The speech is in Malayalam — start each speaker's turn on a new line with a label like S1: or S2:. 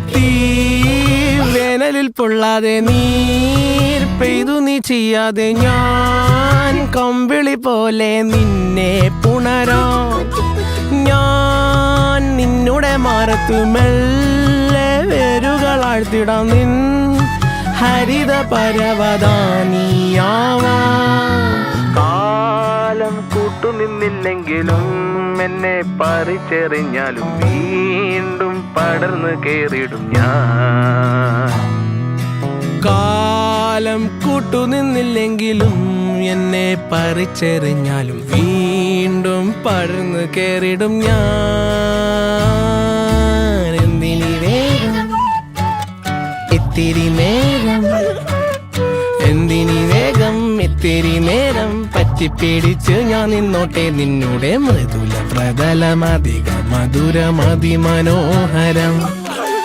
S1: തീ വേനലിൽ പൊള്ളാതെ നീർ പെയ്തു നീ ചെയ്യാതെ ഞാൻ കമ്പിളി പോലെ നിന്നെ പുണരാം ഞാൻ നിന്നുടെ മാറത്തു മെല്ലെ വേരുകളാഴ്ത്തിടാം നിൻ ഹരിത പരവതാനിയാവാം കാലം കൂട്ടുനിന്നില്ലെങ്കിലും എന്നെ പറിച്ചെറിഞ്ഞാലും വീണ്ടും പടർന്നു കേറിടും ഞാൻ കാലം കൂട്ടുനിന്നില്ലെങ്കിലും എന്നെ പറിച്ചെറിഞ്ഞാലും വീണ്ടും പടർന്നു കേറിടും ഞാൻ എന്തിനി വേഗം ഇത്തിരി നേരം എന്തിനി വേഗം ഇത്തിരി നേരം പറ്റിപ്പിടിച്ച് ഞാൻ നിന്നോട്ടെ നിന്നുടെ മൃദുല പ്രതലമധിക മധുരമതിമനോഹരം